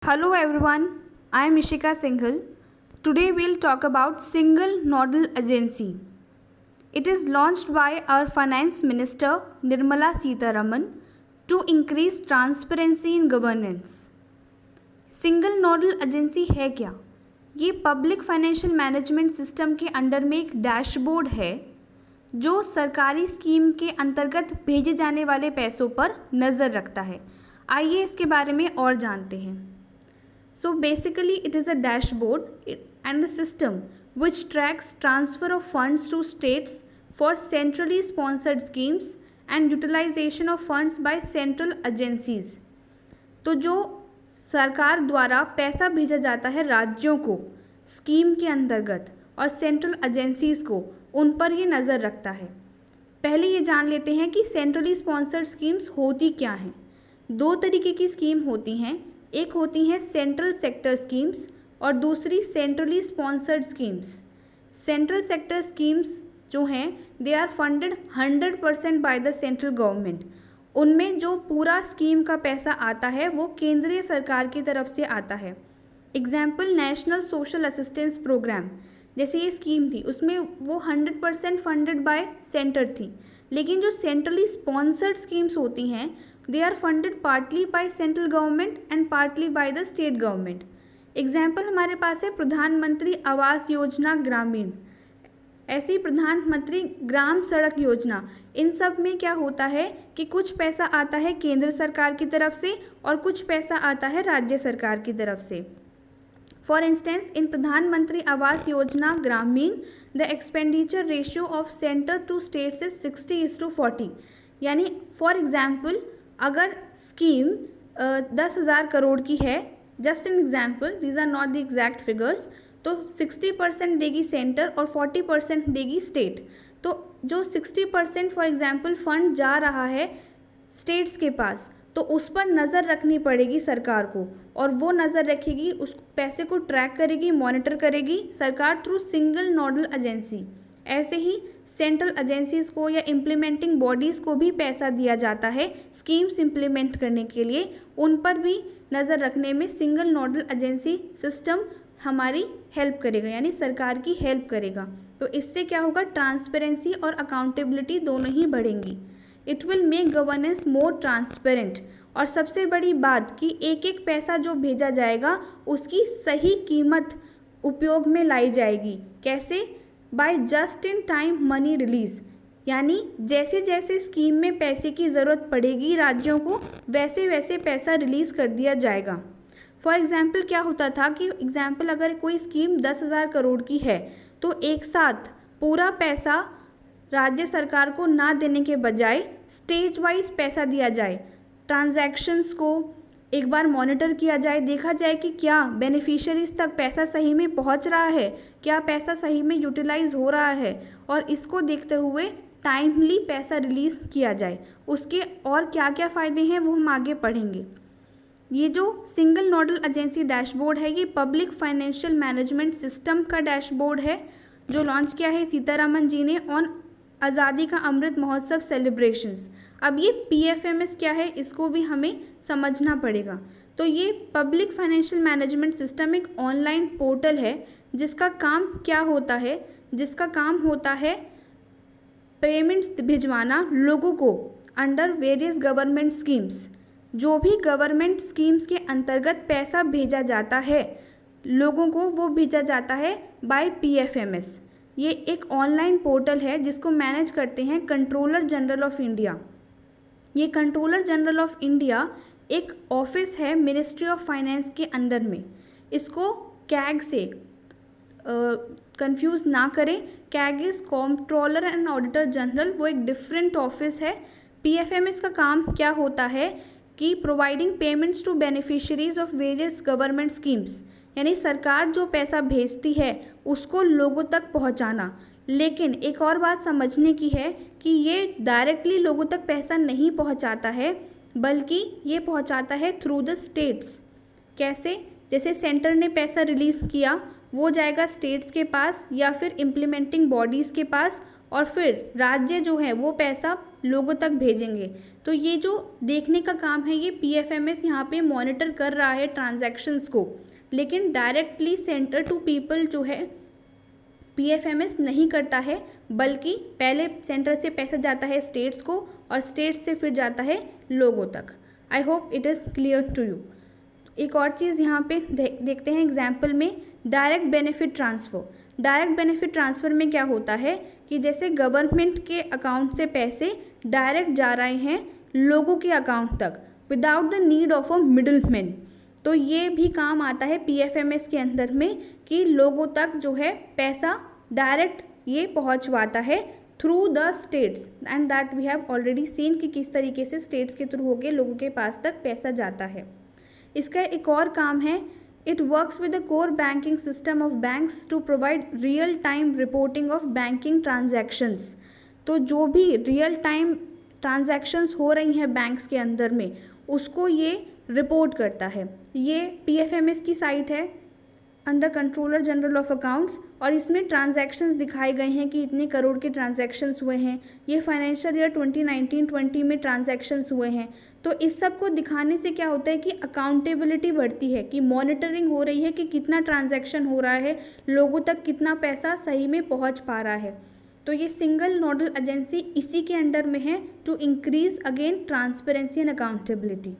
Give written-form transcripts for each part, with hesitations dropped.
Hello everyone, I am Ishika Singhal. Today we'll talk about Single Nodal Agency. It is launched by our Finance Minister Nirmala Sitharaman to increase transparency in governance. Single nodal agency है क्या? ये public financial management system के under में एक dashboard है जो सरकारी scheme के अंतर्गत भेजे जाने वाले पैसों पर नज़र रखता है. आइए इसके बारे में और जानते हैं. So basically it is a dashboard and a system which tracks transfer of funds to states for centrally sponsored schemes and utilization of funds by central agencies. तो जो सरकार द्वारा पैसा भेजा जाता है राज्यों को स्कीम के अंतर्गत और सेंट्रल एजेंसीज़ को, उन पर ये नज़र रखता है. पहले ये जान लेते हैं कि सेंट्रली स्पॉन्सर्ड स्कीम्स होती क्या हैं. दो तरीके की स्कीम होती हैं. एक होती हैं सेंट्रल सेक्टर स्कीम्स और दूसरी centrally sponsored schemes. Central sector schemes जो हैं they are funded 100% by the central government. उनमें जो पूरा स्कीम का पैसा आता है वो केंद्रीय सरकार की तरफ से आता है. Example national social assistance programme जैसे ये स्कीम थी, उसमें वो 100% फंडेड बाय सेंटर थी. लेकिन जो सेंट्रली स्पॉन्सर्ड स्कीम्स होती हैं they are funded partly by central government and partly by the state government. Example हमारे पास है प्रधानमंत्री आवास योजना ग्रामीण, ऐसी प्रधानमंत्री ग्राम सड़क योजना. इन सब में क्या होता है कि कुछ पैसा आता है केंद्र सरकार की तरफ से और कुछ पैसा आता है राज्य सरकार की तरफ से. फॉर इंस्टेंस इन प्रधानमंत्री Awas Yojana Gramin the expenditure ratio of centre to states is 60:40. यानी फॉर एग्जाम्पल अगर स्कीम 10,000 करोड़ की है, just an example, these are not the exact figures, तो 60% देगी सेंटर और 40% देगी स्टेट. तो जो 60% फॉर एग्जाम्पल फंड जा रहा है स्टेट्स के पास, तो उस पर नज़र रखनी पड़ेगी सरकार को, और वो नज़र रखेगी, उस पैसे को ट्रैक करेगी, मॉनिटर करेगी सरकार थ्रू सिंगल नोडल एजेंसी. ऐसे ही सेंट्रल एजेंसीज़ को या इम्प्लीमेंटिंग बॉडीज़ को भी पैसा दिया जाता है स्कीम्स इम्प्लीमेंट करने के लिए. उन पर भी नज़र रखने में सिंगल नोडल एजेंसी सिस्टम हमारी हेल्प करेगा, यानी सरकार की हेल्प करेगा. तो इससे क्या होगा, ट्रांसपेरेंसी और अकाउंटेबिलिटी दोनों ही बढ़ेंगी. It will make governance more transparent. और सबसे बड़ी बात कि एक एक पैसा जो भेजा जाएगा उसकी सही कीमत उपयोग में लाई जाएगी. कैसे? By just in time money release. यानी जैसे जैसे स्कीम में पैसे की ज़रूरत पड़ेगी राज्यों को, वैसे वैसे पैसा रिलीज़ कर दिया जाएगा. फॉर एग्ज़ाम्पल क्या होता था कि एग्ज़ाम्पल अगर कोई स्कीम 10,000 करोड़ की है तो एक साथ पूरा पैसा राज्य सरकार को ना देने के बजाय स्टेज वाइज पैसा दिया जाए. ट्रांजैक्शंस को एक बार मॉनिटर किया जाए, देखा जाए कि क्या बेनिफिशियरीज तक पैसा सही में पहुंच रहा है, क्या पैसा सही में यूटिलाइज हो रहा है, और इसको देखते हुए टाइमली पैसा रिलीज़ किया जाए. उसके और क्या क्या फ़ायदे हैं वो हम आगे पढ़ेंगे. ये जो सिंगल नोडल एजेंसी डैशबोर्ड है ये पब्लिक फाइनेंशियल मैनेजमेंट सिस्टम का डैशबोर्ड है जो लॉन्च किया है सीतारामन जी ने ऑन आज़ादी का अमृत महोत्सव सेलिब्रेशंस. अब ये PFMS क्या है इसको भी हमें समझना पड़ेगा. तो ये पब्लिक फाइनेंशियल मैनेजमेंट सिस्टम एक ऑनलाइन पोर्टल है जिसका काम क्या होता है, जिसका काम होता है पेमेंट्स भिजवाना लोगों को अंडर वेरियस गवर्नमेंट स्कीम्स. जो भी गवर्नमेंट स्कीम्स के अंतर्गत पैसा भेजा जाता है लोगों को वो भेजा जाता है बाय PFMS. ये एक ऑनलाइन पोर्टल है जिसको मैनेज करते हैं कंट्रोलर जनरल ऑफ इंडिया. ये कंट्रोलर जनरल ऑफ इंडिया एक ऑफिस है मिनिस्ट्री ऑफ फाइनेंस के अंदर में. इसको कैग से कंफ्यूज ना करें. CAG is controller and auditor general, वो एक डिफरेंट ऑफिस है. PFMS का काम क्या होता है कि providing payments to beneficiaries of various government schemes, यानी सरकार जो पैसा भेजती है उसको लोगों तक पहुंचाना. लेकिन एक और बात समझने की है कि ये डायरेक्टली लोगों तक पैसा नहीं पहुंचाता है, बल्कि ये पहुंचाता है थ्रू द स्टेट्स. कैसे? जैसे सेंटर ने पैसा रिलीज़ किया वो जाएगा स्टेट्स के पास या फिर इम्प्लीमेंटिंग बॉडीज़ के पास, और फिर राज्य जो है वो पैसा लोगों तक भेजेंगे। तो ये जो देखने का काम है ये PFMS यहाँ पे मॉनिटर कर रहा है ट्रांजैक्शंस को, लेकिन डायरेक्टली सेंटर टू पीपल जो है PFMS नहीं करता है, बल्कि पहले सेंटर से पैसा जाता है स्टेट्स को और स्टेट्स से फिर जाता है लोगों तक। I hope it is clear to you. एक और चीज़ यहाँ पे देखते हैं एग्जाम्पल में, direct benefit transfer. Direct benefit transfer में क्या होता है कि जैसे गवर्नमेंट के अकाउंट से पैसे डायरेक्ट जा रहे हैं लोगों के अकाउंट तक without the need of a middleman. तो ये भी काम आता है PFMS के अंदर में कि लोगों तक जो है पैसा डायरेक्ट ये पहुंचवाता है through the states, and that we have already seen कि किस तरीके से स्टेट्स के थ्रू होके लोगों के पास तक पैसा जाता है। इसका एक और काम है, it works with the core banking system of banks to provide real time reporting of banking transactions. तो जो भी रियल टाइम ट्रांजैक्शंस हो रही हैं बैंक्स के अंदर में उसको ये रिपोर्ट करता है। ये PFMS की साइट है under controller general of accounts, और इसमें ट्रांजैक्शंस दिखाए गए हैं कि इतने करोड़ के ट्रांजैक्शंस हुए हैं, ये फाइनेंशियल ईयर 2019-20 में ट्रांजैक्शंस हुए हैं। तो इस सब को दिखाने से क्या होता है कि अकाउंटेबिलिटी बढ़ती है, कि मॉनिटरिंग हो रही है कि कितना ट्रांजैक्शन हो रहा है, लोगों तक कितना पैसा सही में पहुंच पा रहा है। तो ये सिंगल नोडल एजेंसी इसी के अंडर में है, to increase again transparency and accountability.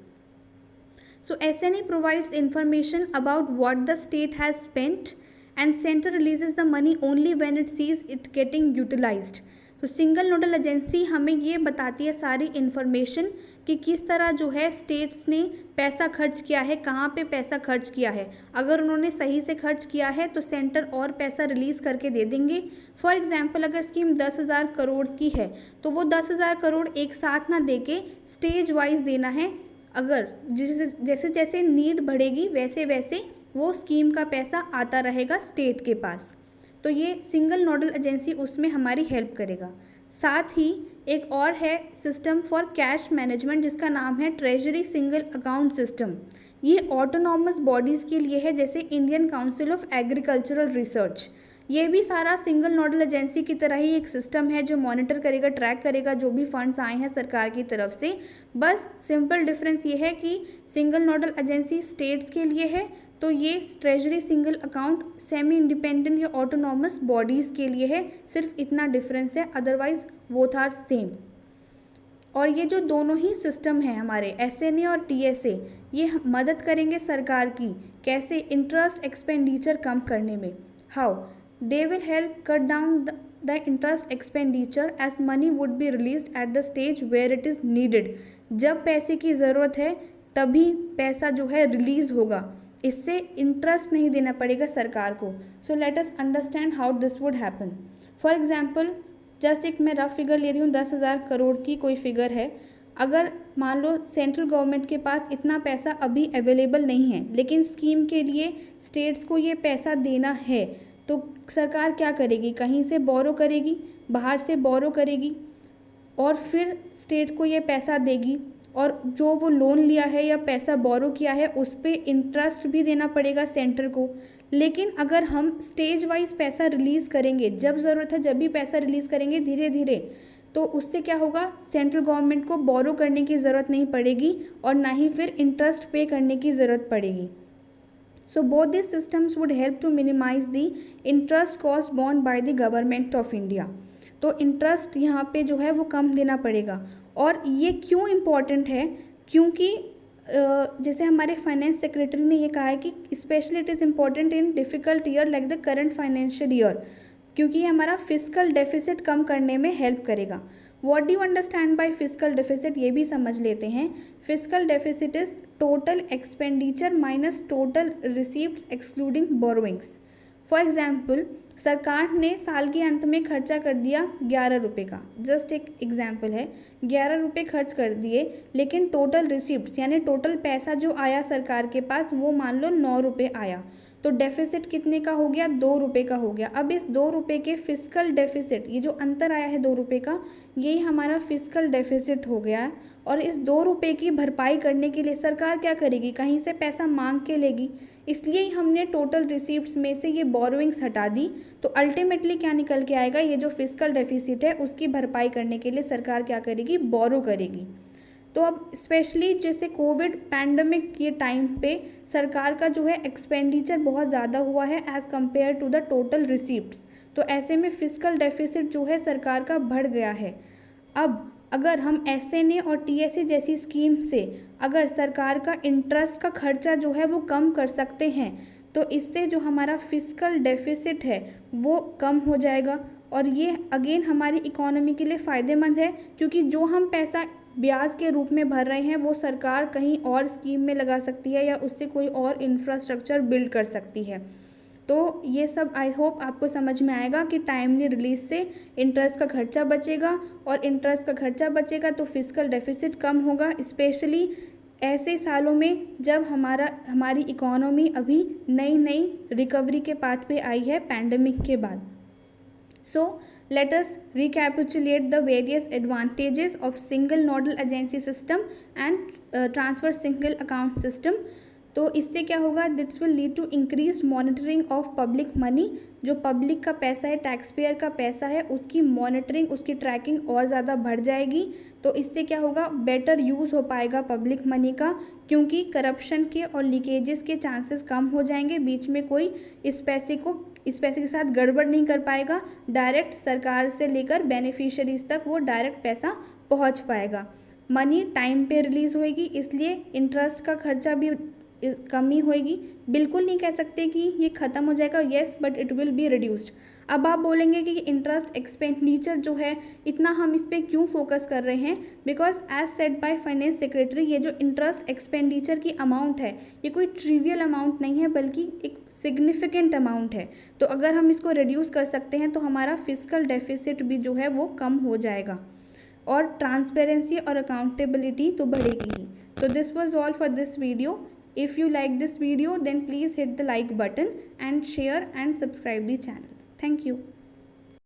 So SNE provides information about what the state has spent and center releases the money only when it sees it getting utilized. तो single nodal agency हमें ये बताती है सारी information कि किस तरह जो है स्टेट्स ने पैसा खर्च किया है, कहाँ पे पैसा खर्च किया है। अगर उन्होंने सही से खर्च किया है तो सेंटर और पैसा रिलीज़ करके दे देंगे। फॉर एग्जांपल अगर स्कीम 10,000 करोड़ की है तो वो 10,000 करोड़ एक साथ ना दे के स्टेज वाइज देना है। अगर जैसे जैसे नीड बढ़ेगी वैसे वैसे वो स्कीम का पैसा आता रहेगा स्टेट के पास। तो ये सिंगल नोडल एजेंसी उसमें हमारी हेल्प करेगा। साथ ही एक और है सिस्टम फॉर कैश मैनेजमेंट जिसका नाम है ट्रेजरी सिंगल अकाउंट सिस्टम। ये ऑटोनॉमस बॉडीज़ के लिए है, जैसे Indian council of agricultural research. ये भी सारा सिंगल नोडल एजेंसी की तरह ही एक सिस्टम है जो मॉनिटर करेगा, ट्रैक करेगा जो भी फंड्स आए हैं सरकार की तरफ से। बस सिंपल डिफरेंस ये है कि सिंगल नोडल एजेंसी स्टेट्स के लिए है, तो ये treasury single account semi independent या ऑटोनॉमस बॉडीज़ के लिए है। सिर्फ इतना डिफरेंस है, अदरवाइज बोथ आर सेम। और ये जो दोनों ही सिस्टम हैं हमारे SNA और TSA, ये मदद करेंगे सरकार की कैसे इंटरेस्ट एक्सपेंडिचर कम करने में। How they will help cut down the interest expenditure as money would be released at the stage where it is needed। जब पैसे की ज़रूरत है तभी पैसा जो है रिलीज़ होगा, इससे इंटरेस्ट नहीं देना पड़ेगा सरकार को। So let us understand how this would happen. For example just एक मैं रफ फिगर ले रही हूँ, 10,000 करोड़ की कोई फिगर है। अगर मान लो सेंट्रल गवर्नमेंट के पास इतना पैसा अभी अवेलेबल नहीं है, लेकिन स्कीम के लिए स्टेट्स को ये पैसा देना है, तो सरकार क्या करेगी, कहीं से बोरो करेगी, बाहर से बोरो करेगी और फिर स्टेट को ये पैसा देगी। और जो वो लोन लिया है या पैसा बोरो किया है उस पर इंटरेस्ट भी देना पड़ेगा सेंटर को। लेकिन अगर हम स्टेज वाइज पैसा रिलीज़ करेंगे, जब ज़रूरत है जब भी पैसा रिलीज़ करेंगे धीरे धीरे, तो उससे क्या होगा, सेंट्रल गवर्नमेंट को बोरो करने की ज़रूरत नहीं पड़ेगी और ना ही फिर इंटरेस्ट पे करने की ज़रूरत पड़ेगी। So both these systems would help to minimize the interest cost borne by the government of India। तो इंटरेस्ट यहाँ पे जो है वो कम देना पड़ेगा। और ये क्यों इम्पॉर्टेंट है, क्योंकि जैसे हमारे फाइनेंस सेक्रेटरी ने ये कहा है कि specially it is important in difficult year like the current financial year, क्योंकि ये हमारा फिजिकल डेफिसिट कम करने में हेल्प करेगा। What do you understand by physical deficit, ये भी समझ लेते हैं। Physical deficit is total expenditure minus total receipts excluding borrowings. For example सरकार ने साल के अंत में खर्चा कर दिया 11 रुपये का, जस्ट एक एग्जाम्पल है, 11 रुपये खर्च कर दिए, लेकिन टोटल रिसीप्ट्स यानी टोटल पैसा जो आया सरकार के पास वो मान लो 9 रुपये आया। तो डेफिसिट कितने का हो गया, 2 रुपये का हो गया। अब इस 2 रुपये के फिस्कल डेफिसिट, ये जो अंतर आया है 2 रुपये का, यही हमारा फिस्कल डेफिसिट हो गया है। और इस 2 रुपये की भरपाई करने के लिए सरकार क्या करेगी, कहीं से पैसा मांग के लेगी। इसलिए ही हमने टोटल रिसीप्ट्स में से ये बोरोइंग्स हटा दी। तो अल्टीमेटली क्या निकल के आएगा, ये जो फिस्कल डेफिसिट है उसकी भरपाई करने के लिए सरकार क्या करेगी, बोरो करेगी। तो अब स्पेशली जैसे कोविड पैंडमिक के टाइम पे सरकार का जो है एक्सपेंडिचर बहुत ज़्यादा हुआ है as compare to the total receipts. तो ऐसे में फिस्कल डेफिसिट जो है सरकार का बढ़ गया है। अब अगर हम एसएनए और टीएसए जैसी स्कीम से अगर सरकार का इंटरेस्ट का खर्चा जो है वो कम कर सकते हैं, तो इससे जो हमारा फिस्कल डेफिसिट है वो कम हो जाएगा। और ये अगेन हमारी इकोनॉमी के लिए फ़ायदेमंद है, क्योंकि जो हम पैसा ब्याज के रूप में भर रहे हैं वो सरकार कहीं और स्कीम में लगा सकती है या उससे कोई और इंफ्रास्ट्रक्चर बिल्ड कर सकती है। तो ये सब आई होप आपको समझ में आएगा कि टाइमली रिलीज से इंटरेस्ट का खर्चा बचेगा, और इंटरेस्ट का खर्चा बचेगा तो फिस्कल डेफिसिट कम होगा, स्पेशली ऐसे सालों में जब हमारी इकोनॉमी अभी नई नई रिकवरी के पाथ पे आई है पैंडमिक के बाद। So let us recapitulate the various advantages of single nodal agency system and transfer single account system। तो इससे क्या होगा, this will lead to increase monitoring of public money. जो पब्लिक का पैसा है, टैक्स पेयर का पैसा है, उसकी मॉनिटरिंग, उसकी ट्रैकिंग और ज़्यादा बढ़ जाएगी। तो इससे क्या होगा, बेटर यूज़ हो पाएगा पब्लिक मनी का, क्योंकि करप्शन के और लीकेजेस के चांसेस कम हो जाएंगे। बीच में कोई इस पैसे के साथ गड़बड़ नहीं कर पाएगा। डायरेक्ट सरकार से लेकर बेनिफिशियरीज तक वो डायरेक्ट पैसा पहुंच पाएगा। मनी टाइम पे रिलीज़ होएगी, इसलिए इंटरेस्ट का खर्चा भी कमी होएगी। बिल्कुल नहीं कह सकते कि ये ख़त्म हो जाएगा, yes, but it will be reduced. अब आप बोलेंगे कि इंटरेस्ट एक्सपेंडिचर जो है इतना हम इस पर क्यों फोकस कर रहे हैं, because as said by finance secretary, ये जो इंटरेस्ट एक्सपेंडिचर की अमाउंट है ये कोई ट्रिवियल अमाउंट नहीं है, बल्कि एक सिग्निफिकेंट अमाउंट है। तो अगर हम इसको रिड्यूस कर सकते हैं तो हमारा फिस्कल डेफिसिट भी जो है वो कम हो जाएगा, और ट्रांसपेरेंसी और अकाउंटेबिलिटी तो बढ़ेगी ही। तो this was all for this video. If you like this video, then please hit the like button and share and subscribe the channel. Thank you.